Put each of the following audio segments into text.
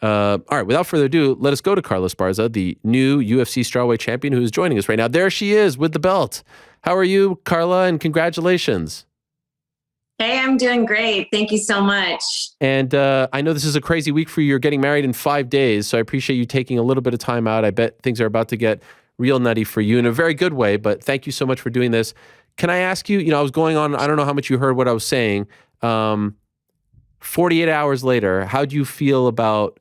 All right, without further ado, let us go to Carla Esparza, the new UFC strawweight champion who is joining us right now. There she is with the belt. How are you, Carla, and congratulations. Hey, I'm doing great. Thank you so much. And I know this is a crazy week for you. You're getting married in 5 days, so I appreciate you taking a little bit of time out. I bet things are about to get real nutty for you in a very good way, but thank you so much for doing this. Can I ask you, I was going on, I don't know how much you heard what I was saying. 48 hours later, how do you feel about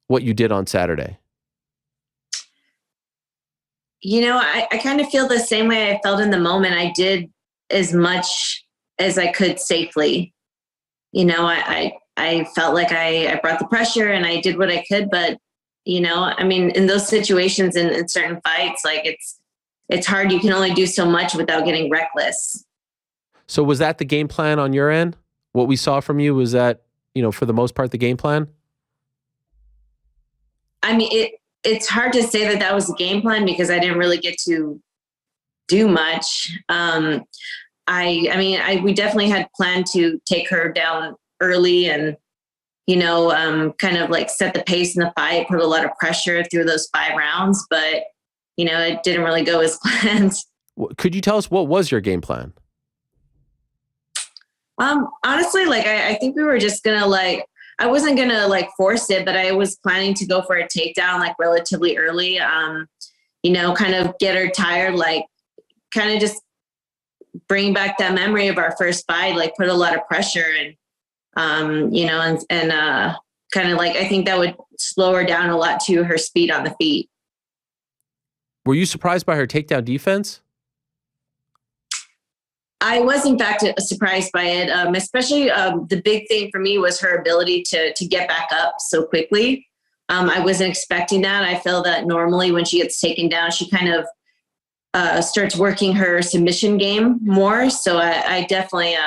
what you did on Saturday? I kind of feel the same way I felt in the moment. I did as much as I could safely. I felt like I brought the pressure and I did what I could, but in those situations in certain fights, like it's hard. You can only do so much without getting reckless. So was that the game plan on your end? What we saw from you, was that, for the most part, the game plan? I mean, it's hard to say that was the game plan because I didn't really get to do much. We definitely had planned to take her down early and, kind of like set the pace in the fight, put a lot of pressure through those 5 rounds, but, it didn't really go as planned. Could you tell us what was your game plan? Honestly, I think we were just gonna I wasn't gonna force it, but I was planning to go for a takedown relatively early. Kind of get her tired, kind of just bring back that memory of our first fight, put a lot of pressure and kind of I think that would slow her down a lot to her speed on the feet. Were you surprised by her takedown defense? I was, in fact, surprised by it, especially the big thing for me was her ability to get back up so quickly. I wasn't expecting that. I feel that normally when she gets taken down, she kind of starts working her submission game more. So I definitely,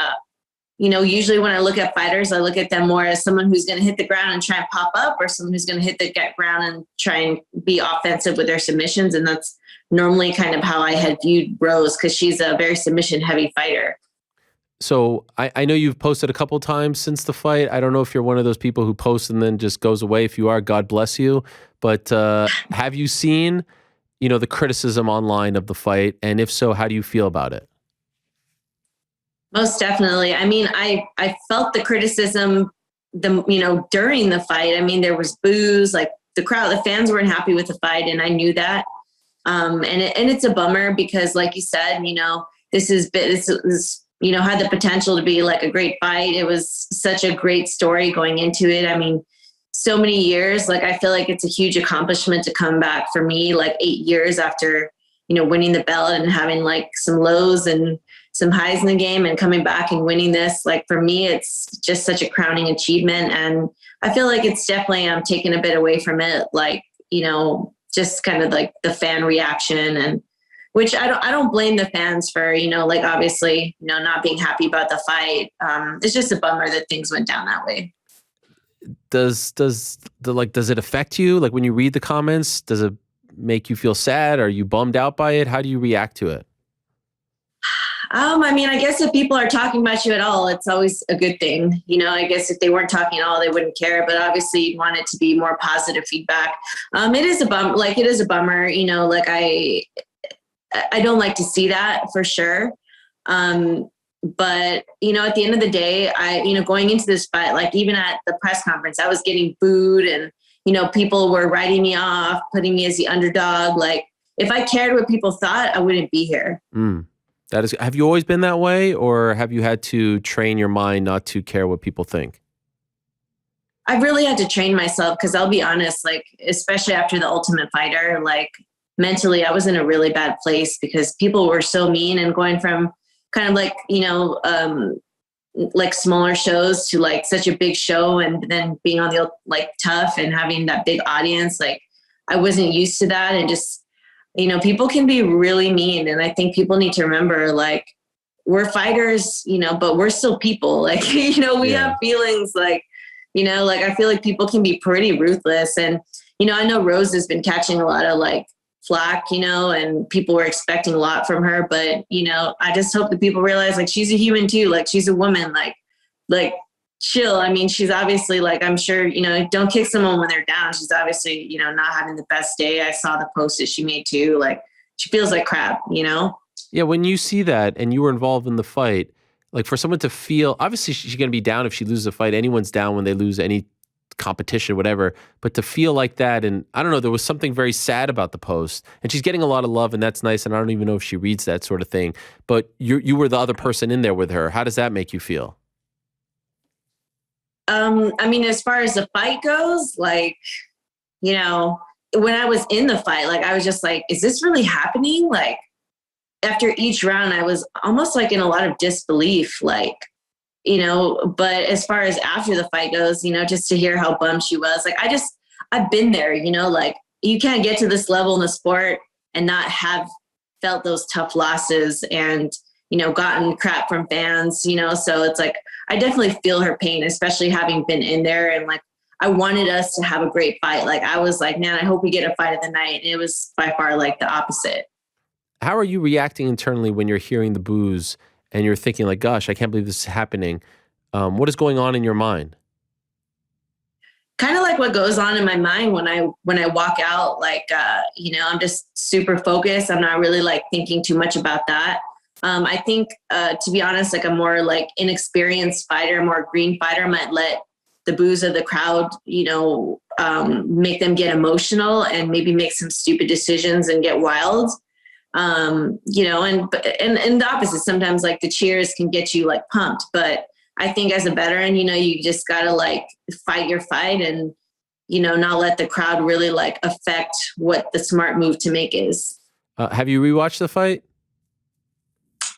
usually when I look at fighters, I look at them more as someone who's going to hit the ground and try and pop up, or someone who's going to hit the ground and try and be offensive with their submissions. And that's normally kind of how I had viewed Rose, because she's a very submission heavy fighter. So I know you've posted a couple times since the fight. I don't know if you're one of those people who posts and then just goes away. If you are, God bless you. But have you seen, the criticism online of the fight? And if so, how do you feel about it? Most definitely. I mean, I felt the criticism, during the fight. I mean, there was boos, the fans weren't happy with the fight, and I knew that. And it's a bummer because, like you said, this is had the potential to be a great fight. It was such a great story going into it. I mean, so many years, I feel like it's a huge accomplishment to come back for me, 8 years after, winning the belt and having some lows and some highs in the game and coming back and winning this. For me, it's just such a crowning achievement. And I feel like it's definitely, I'm taking a bit away from it. Just kind of the fan reaction, and which I don't blame the fans for, obviously, not being happy about the fight. It's just a bummer that things went down that way. Does it affect you? When you read the comments, does it make you feel sad? Are you bummed out by it? How do you react to it? I guess if people are talking about you at all, it's always a good thing. I guess if they weren't talking at all, they wouldn't care. But obviously, you'd want it to be more positive feedback. It is a bummer. It is a bummer. I don't like to see that for sure. But at the end of the day, going into this fight, even at the press conference, I was getting booed, and people were writing me off, putting me as the underdog. If I cared what people thought, I wouldn't be here. Have you always been that way, or have you had to train your mind not to care what people think? I've really had to train myself, because I'll be honest, especially after the Ultimate Fighter, mentally I was in a really bad place because people were so mean, and going from kind of smaller shows to such a big show, and then being on the Tough and having that big audience, I wasn't used to that. And just, people can be really mean. And I think people need to remember, we're fighters, but we're still people. We have feelings, I feel like people can be pretty ruthless. And, I know Rose has been catching a lot of flack, and people were expecting a lot from her, but, I just hope that people realize she's a human too. She's a woman, chill. I mean, she's obviously like, I'm sure, don't kick someone when they're down. She's obviously, not having the best day. I saw the post that she made too. Like, she feels like crap. Yeah, when you see that and you were involved in the fight, like for someone to feel, obviously she's going to be down if she loses a fight. Anyone's down when they lose any competition, whatever. But to feel like that, and I don't know, there was something very sad about the post. And she's getting a lot of love, and that's nice. And I don't even know if she reads that sort of thing. But you were the other person in there with her. How does that make you feel? I mean, as far as the fight goes, like, when I was in the fight, like, I was just like, is this really happening? Like, after each round, I was almost like in a lot of disbelief, like, but as far as after the fight goes, just to hear how bummed she was, like, I've been there, like, you can't get to this level in the sport and not have felt those tough losses and, gotten crap from fans, so it's like, I definitely feel her pain, especially having been in there. And like, I wanted us to have a great fight. Like, I was like, man, I hope we get a fight of the night. And it was by far like the opposite. How are you reacting internally when you're hearing the boos and you're thinking like, gosh, I can't believe this is happening? What is going on in your mind? Kind of like what goes on in my mind when I walk out, like, I'm just super focused. I'm not really like thinking too much about that. I think, to be honest, like a more like inexperienced fighter, more green fighter might let the boos of the crowd, make them get emotional and maybe make some stupid decisions and get wild. And the opposite, sometimes like the cheers can get you like pumped, but I think as a veteran, you just gotta like fight your fight and, not let the crowd really like affect what the smart move to make is. Have you rewatched the fight?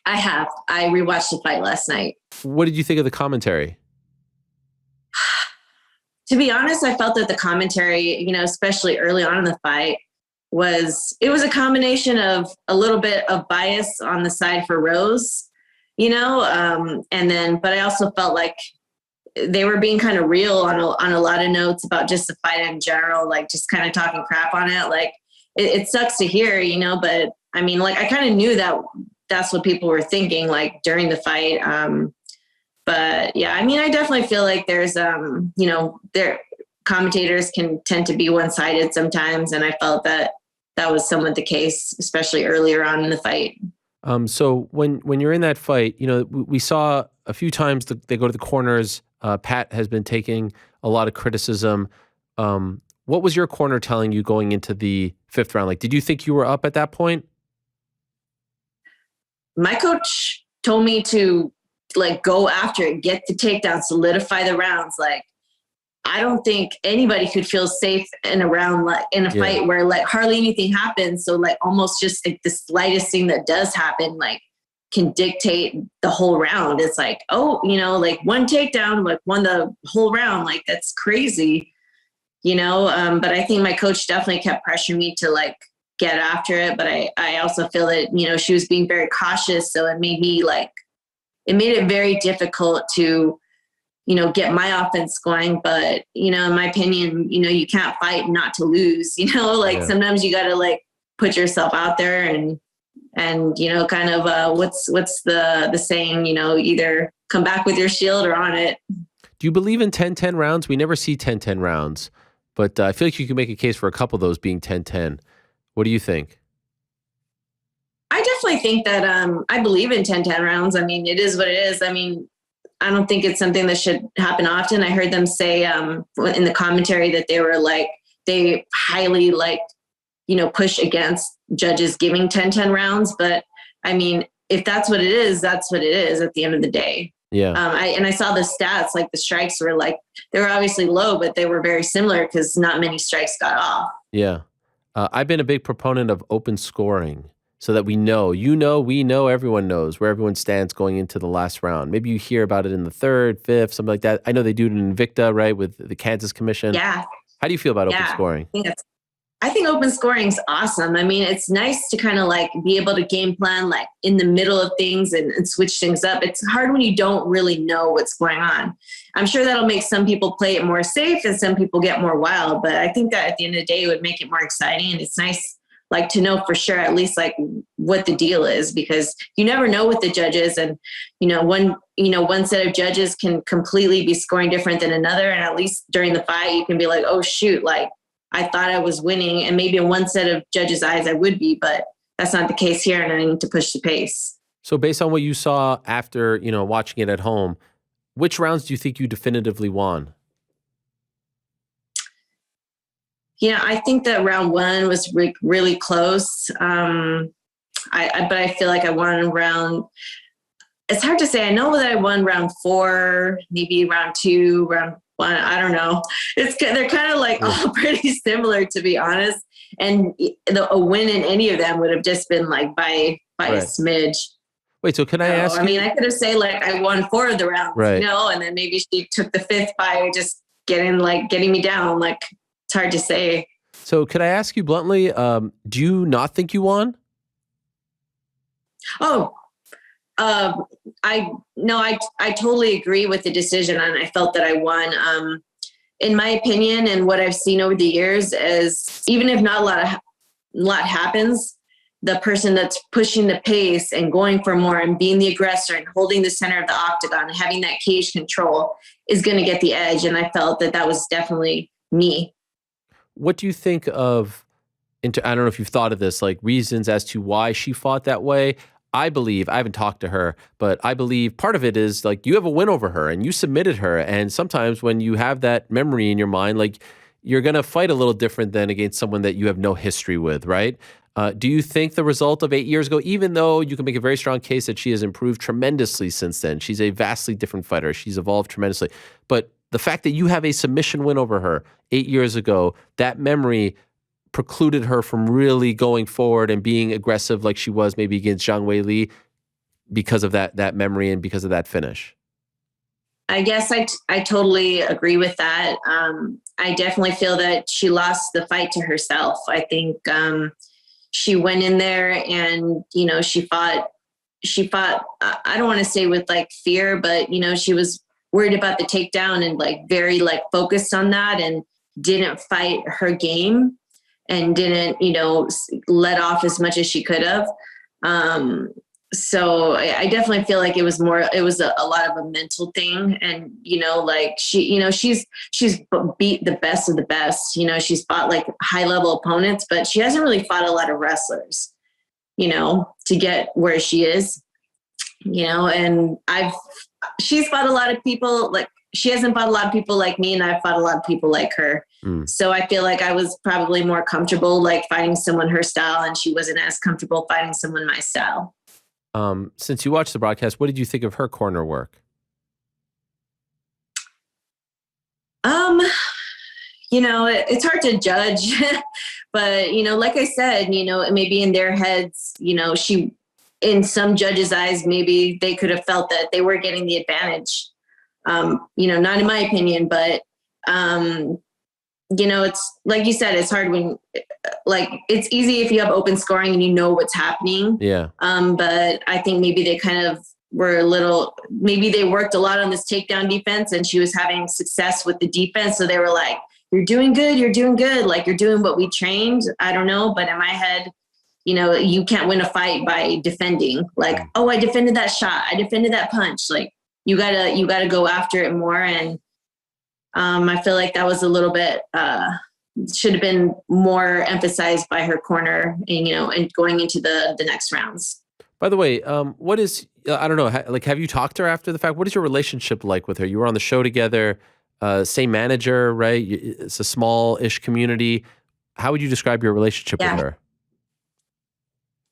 I have. I rewatched the fight last night. What did you think of the commentary? To be honest, I felt that the commentary, especially early on in the fight, it was a combination of a little bit of bias on the side for Rose, but I also felt like they were being kind of real on a lot of notes about just the fight in general, like just kind of talking crap on it. Like it sucks to hear, but I mean, like I kind of knew that that's what people were thinking like during the fight. But yeah, I mean, I definitely feel like there's, their commentators can tend to be one-sided sometimes. And I felt that was somewhat the case, especially earlier on in the fight. So when you're in that fight, we saw a few times they go to the corners. Pat has been taking a lot of criticism. What was your corner telling you going into the fifth round? Like, did you think you were up at that point? My coach told me to like go after it, get the takedown, solidify the rounds. Like, I don't think anybody could feel safe in a round, like in a fight where like hardly anything happens. So like almost just like the slightest thing that does happen, like can dictate the whole round. It's like, oh, like one takedown, like won the whole round. Like that's crazy, but I think my coach definitely kept pressuring me to like get after it. But I also feel that, she was being very cautious. So it made it very difficult to, get my offense going. But, in my opinion, you can't fight not to lose, sometimes you got to like put yourself out there and kind of what's the saying, either come back with your shield or on it. Do you believe in 10-10 rounds? We never see 10-10 rounds, but I feel like you can make a case for a couple of those being 10-10. What do you think? I definitely think that I believe in 10-10 rounds. I mean, it is what it is. I mean, I don't think it's something that should happen often. I heard them say in the commentary that they highly push against judges giving 10-10 rounds. But I mean, if that's what it is, that's what it is at the end of the day. Yeah. I saw the stats, like the strikes were they were obviously low, but they were very similar because not many strikes got off. Yeah. I've been a big proponent of open scoring so that we know, we know, everyone knows where everyone stands going into the last round. Maybe you hear about it in the third, fifth, something like that. I know they do it in Invicta, right, with the Kansas Commission. Yeah. How do you feel about open scoring? I think open scoring is awesome. I mean, it's nice to kind of like be able to game plan like in the middle of things and switch things up. It's hard when you don't really know what's going on. I'm sure that'll make some people play it more safe and some people get more wild, but I think that at the end of the day, it would make it more exciting. And it's nice like to know for sure, at least like what the deal is, because you never know with the judges. And, one set of judges can completely be scoring different than another. And at least during the fight, you can be like, oh shoot, like I thought I was winning. And maybe in one set of judges' eyes, I would be, but that's not the case here. And I need to push the pace. So based on what you saw after, watching it at home, which rounds do you think you definitively won? I think that round one was really close. But I feel like I won round. It's hard to say. I know that I won round 4, maybe round 2, round 1. I don't know. They're kind of like all pretty similar, to be honest. And a win in any of them would have just been like by a smidge. Wait, so can I ask you? I mean, I could have said like I won 4 of the rounds, right. And then maybe she took the 5th by just getting me down. Like, it's hard to say. So could I ask you bluntly, do you not think you won? Oh, I totally agree with the decision, and I felt that I won. In my opinion, and what I've seen over the years is, even if not a lot happens, the person that's pushing the pace and going for more and being the aggressor and holding the center of the octagon and having that cage control is going to get the edge. And I felt that was definitely me. What do you think of, I don't know if you've thought of this, like reasons as to why she fought that way? I believe, I haven't talked to her, but I believe part of it is like you have a win over her and you submitted her. And sometimes when you have that memory in your mind, like you're going to fight a little different than against someone that you have no history with, right? Do you think the result of 8 years ago, even though you can make a very strong case that she has improved tremendously since then, she's a vastly different fighter, she's evolved tremendously, but the fact that you have a submission win over her 8 years ago, that memory precluded her from really going forward and being aggressive like she was maybe against Zhang Weili because of that memory and because of that finish? I guess I totally agree with that. I definitely feel that she lost the fight to herself. I think she went in there and, she fought, I don't want to say with like fear, but, she was worried about the takedown and like very like focused on that and didn't fight her game and didn't, let off as much as she could have. So I definitely feel like it was a lot of a mental thing. And, like she's beat the best of the best, she's fought like high level opponents, but she hasn't really fought a lot of wrestlers, to get where she is, and she's fought a lot of people. Like she hasn't fought a lot of people like me, and I've fought a lot of people like her. So I feel like I was probably more comfortable like fighting someone her style, and she wasn't as comfortable fighting someone my style. Since you watched the broadcast, what did you think of her corner work? It's hard to judge, but, like I said, maybe in their heads, she, in some judges' eyes, maybe they could have felt that they were getting the advantage. Not in my opinion, but, it's like you said, it's hard when, like, it's easy if you have open scoring and you know what's happening. Yeah. But I think maybe they kind of were maybe they worked a lot on this takedown defense and she was having success with the defense. So they were like, you're doing good. Like you're doing what we trained. I don't know. But in my head, you can't win a fight by defending. Like, oh, I defended that shot. I defended that punch. Like you gotta go after it more. And I feel like that was a little bit, should have been more emphasized by her corner and going into the next rounds. By the way, what is, I don't know, like, have you talked to her after the fact? What is your relationship like with her? You were on the show together, same manager, right? It's a small-ish community. How would you describe your relationship with her?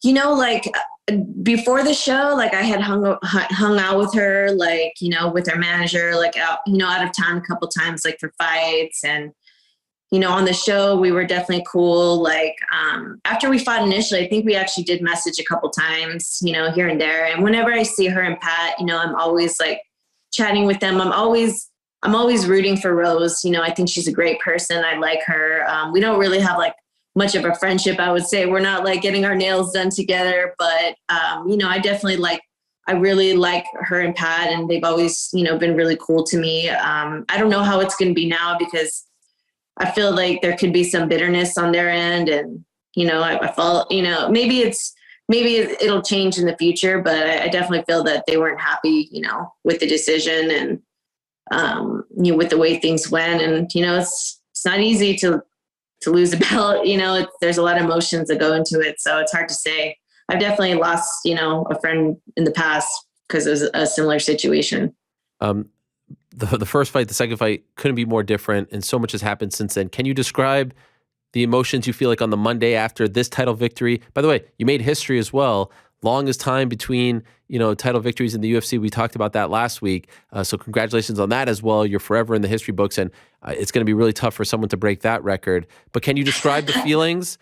Like before the show, like I had hung out with her, like, with her manager, like out of town a couple times, like for fights. And, on the show, we were definitely cool. Like, after we fought initially, I think we actually did message a couple times, here and there. And whenever I see her and Pat, I'm always like chatting with them. I'm always rooting for Rose. I think she's a great person. I like her. We don't really have like much of a friendship, I would say. We're not like getting our nails done together, but, I really like her and Pat, and they've always, been really cool to me. I don't know how it's going to be now because I feel like there could be some bitterness on their end. And, I felt, maybe it'll change in the future, but I definitely feel that they weren't happy, with the decision and, with the way things went. And, it's not easy to lose a belt, there's a lot of emotions that go into it. So it's hard to say. I've definitely lost, a friend in the past because it was a similar situation. The first fight, the second fight couldn't be more different, and so much has happened since then. Can you describe the emotions you feel like on the Monday after this title victory? By the way, you made history as well. Longest time between, title victories in the UFC. We talked about that last week. So congratulations on that as well. You're forever in the history books, and it's going to be really tough for someone to break that record. But can you describe the feelings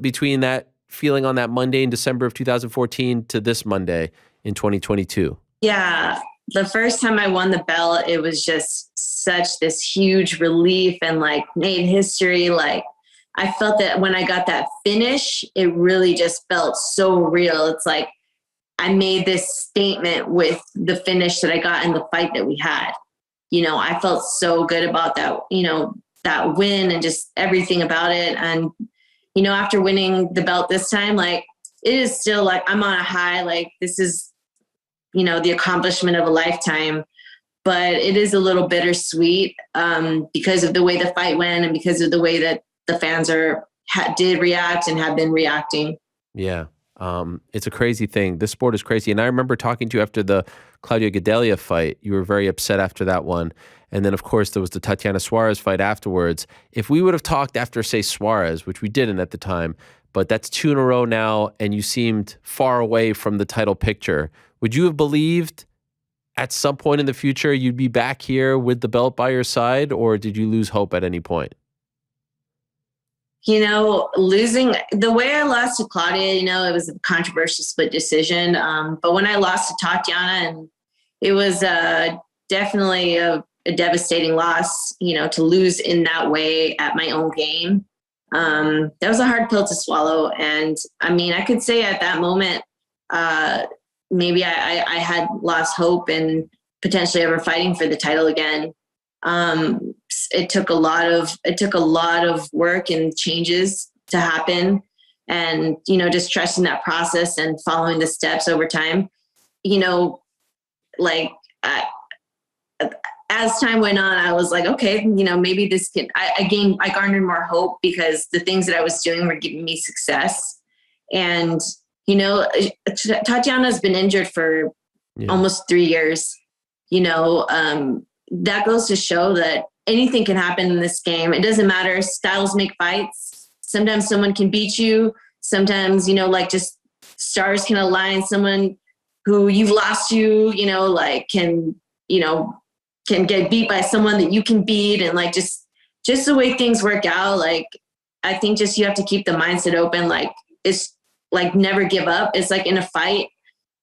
between that feeling on that Monday in December of 2014 to this Monday in 2022? Yeah. The first time I won the belt, it was just such this huge relief and made history. I felt that when I got that finish, it really just felt so real. It's like I made this statement with the finish that I got in the fight that we had. I felt so good about that, that win and just everything about it. And, after winning the belt this time, it is still I'm on a high, this is, the accomplishment of a lifetime, but it is a little bittersweet because of the way the fight went and because of the way that the fans did react and have been reacting. Yeah. It's a crazy thing. This sport is crazy. And I remember talking to you after the Claudia Gadelha fight. You were very upset after that one. And then, of course, there was the Tatiana Suarez fight afterwards. If we would have talked after, say, Suarez, which we didn't at the time, but that's 2 in a row now, and you seemed far away from the title picture, would you have believed at some point in the future you'd be back here with the belt by your side, or did you lose hope at any point? Losing the way I lost to Claudia, it was a controversial split decision. But when I lost to Tatiana, and it was definitely a devastating loss, to lose in that way at my own game. That was a hard pill to swallow. And I could say at that moment, maybe I had lost hope in potentially ever fighting for the title again. It took a lot of work and changes to happen, and just trusting that process and following the steps over time. As time went on, I was like, okay, maybe this can. I garnered more hope because the things that I was doing were giving me success. And Tatiana's been injured for almost 3 years. That goes to show that anything can happen in this game. It doesn't matter. Styles make fights. Sometimes someone can beat you. Sometimes, just stars can align. Someone who you've lost to, can get beat by someone that you can beat. And just the way things work out, I think just you have to keep the mindset open. It's never give up. It's in a fight,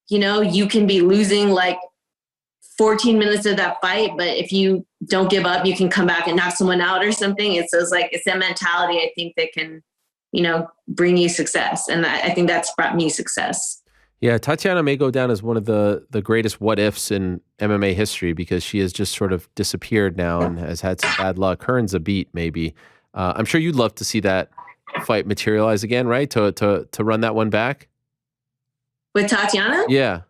you can be losing 14 minutes of that fight, but if you don't give up, you can come back and knock someone out or something. It's that mentality, I think, that can, bring you success. And I think that's brought me success. Yeah, Tatiana may go down as one of the greatest what ifs in MMA history because she has just sort of disappeared now and has had some bad luck. Her and Zabit, maybe. I'm sure you'd love to see that fight materialize again, right? To run that one back with Tatiana. Yeah.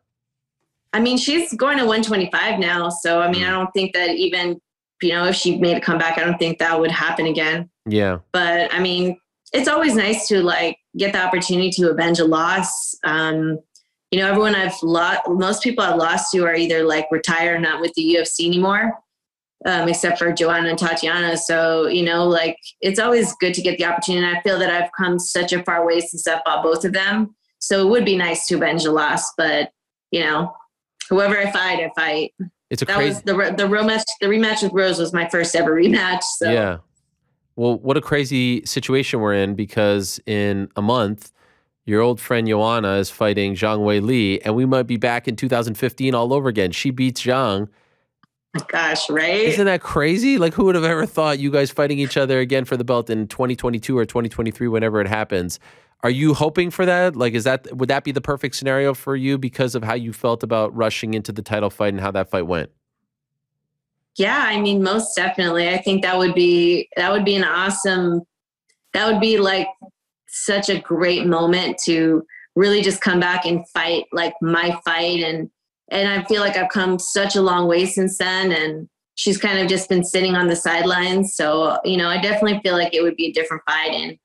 She's going to 125 now. So, I don't think that even, if she made a comeback, I don't think that would happen again. Yeah. But, it's always nice to, get the opportunity to avenge a loss. Everyone most people I've lost to are either, retired, not with the UFC anymore, except for Joanna and Tatiana. So, it's always good to get the opportunity. And I feel that I've come such a far way since I fought both of them. So it would be nice to avenge a loss. But, whoever I fight. It's a that crazy. Was the rematch. The rematch with Rose was my first ever rematch. So yeah. Well, what a crazy situation we're in because in a month, your old friend Joanna is fighting Zhang Wei Li, and we might be back in 2015 all over again. She beats Zhang. Gosh, right? Isn't that crazy? Who would have ever thought you guys fighting each other again for the belt in 2022 or 2023, whenever it happens? Are you hoping for that? Would that be the perfect scenario for you because of how you felt about rushing into the title fight and how that fight went? Yeah, most definitely. I think that would be an awesome. That would be such a great moment to really just come back and fight like my fight. And I feel like I've come such a long way since then. And she's kind of just been sitting on the sidelines. So, I definitely feel like it would be a different fight, and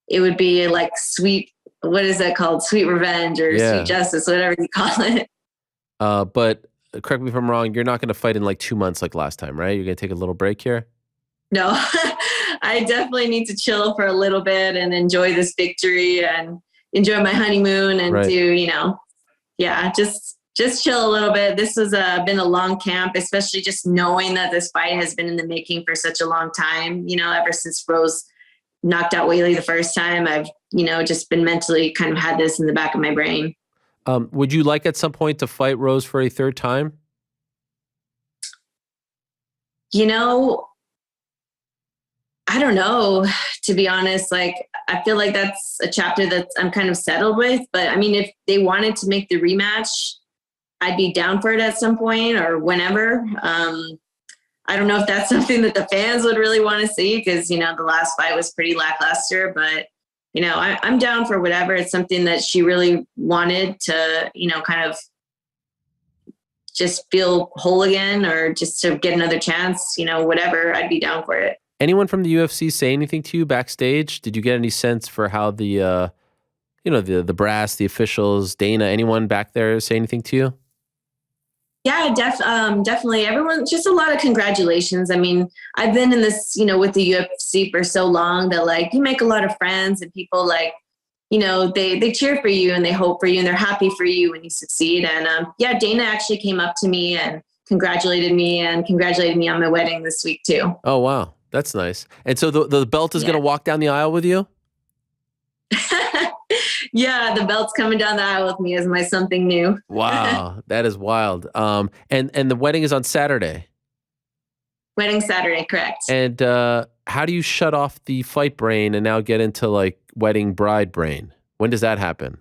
it would be like sweet, what is that called? Sweet revenge or Yeah. sweet justice, whatever you call it. But correct me if I'm wrong, you're not going to fight in like 2 months like last time, right? You're going to take a little break here? No, I definitely need to chill for a little bit and enjoy this victory and enjoy my honeymoon and Right. do, yeah, just chill a little bit. This has been a long camp, especially just knowing that this fight has been in the making for such a long time. Ever since Rose knocked out Whaley the first time, I've, just been mentally kind of had this in the back of my brain. Would you like at some point to fight Rose for a third time? I don't know, to be honest. Like, I feel like that's a chapter that I'm kind of settled with. But I mean, if they wanted to make the rematch, I'd be down for it at some point or whenever. I don't know if that's something that the fans would really want to see because, the last fight was pretty lackluster. But, I'm down for whatever. It's something that she really wanted to, kind of just feel whole again or just to get another chance, whatever. I'd be down for it. Anyone from the UFC say anything to you backstage? Did you get any sense for how the, the brass, the officials, Dana, anyone back there say anything to you? Yeah, definitely. Everyone, just a lot of congratulations. I mean, I've been in this, with the UFC for so long that like you make a lot of friends and people like, they cheer for you and they hope for you and they're happy for you when you succeed. And yeah, Dana actually came up to me and congratulated me on my wedding this week too. Oh, wow. That's nice. And so the belt is going to walk down the aisle with you? Yeah, the belt's coming down the aisle with me as my something new. Wow, that is wild. And the wedding is on Saturday. Wedding Saturday, correct. And how do you shut off the fight brain and now get into like wedding bride brain? When does that happen?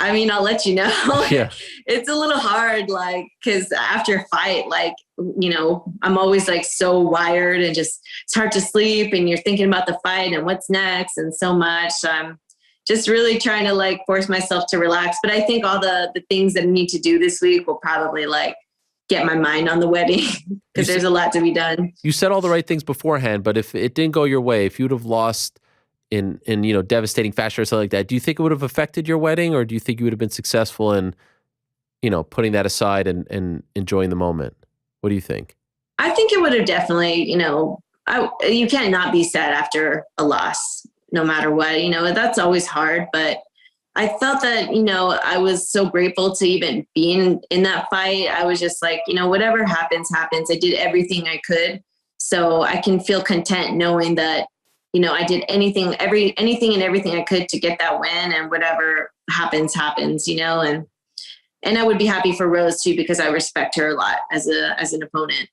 I mean, I'll let you know. Yeah. It's a little hard, like, because after a fight, like, I'm always like so wired and just it's hard to sleep and you're thinking about the fight and what's next and so much. So I'm just really trying to like force myself to relax. But I think all the things that I need to do this week will probably like get my mind on the wedding because there's a lot to be done. You said all the right things beforehand, but if it didn't go your way, if you'd have lost in devastating fashion or something like that, do you think it would have affected your wedding, or do you think you would have been successful in putting that aside and enjoying the moment? What do you think? I think it would have definitely, you can't not be sad after a loss, no matter what. That's always hard. But I felt that, I was so grateful to even be in that fight. I was just like, whatever happens, happens. I did everything I could. So I can feel content knowing that, I did anything and everything I could to get that win, and whatever happens, happens, and I would be happy for Rose too, because I respect her a lot as an opponent.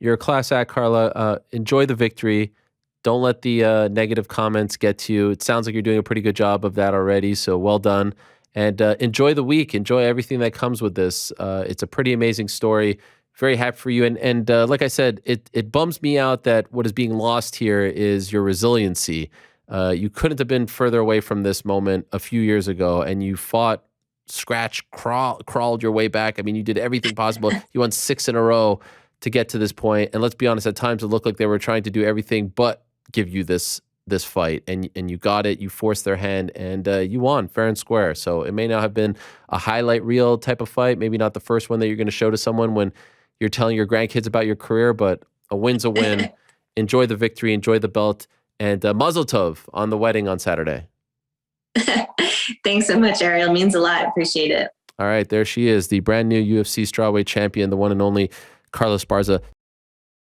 You're a class act, Carla. Enjoy the victory. Don't let the negative comments get to you. It sounds like you're doing a pretty good job of that already, so well done. And enjoy the week. Enjoy everything that comes with this. It's a pretty amazing story. Very happy for you. And like I said, it bums me out that what is being lost here is your resiliency. You couldn't have been further away from this moment a few years ago, and you fought, crawled your way back. I mean, you did everything possible. You won 6 in a row to get to this point. And let's be honest, at times it looked like they were trying to do everything but give you this fight, and you got it. You forced their hand, and you won fair and square. So it may not have been a highlight reel type of fight, maybe not the first one that you're going to show to someone when you're telling your grandkids about your career, but a win's a win. Enjoy the victory, enjoy the belt, and mazel tov on the wedding on Saturday. Thanks so much, Ariel. It means a lot. Appreciate it. All right, there she is, the brand new UFC strawweight champion, the one and only Carla Esparza.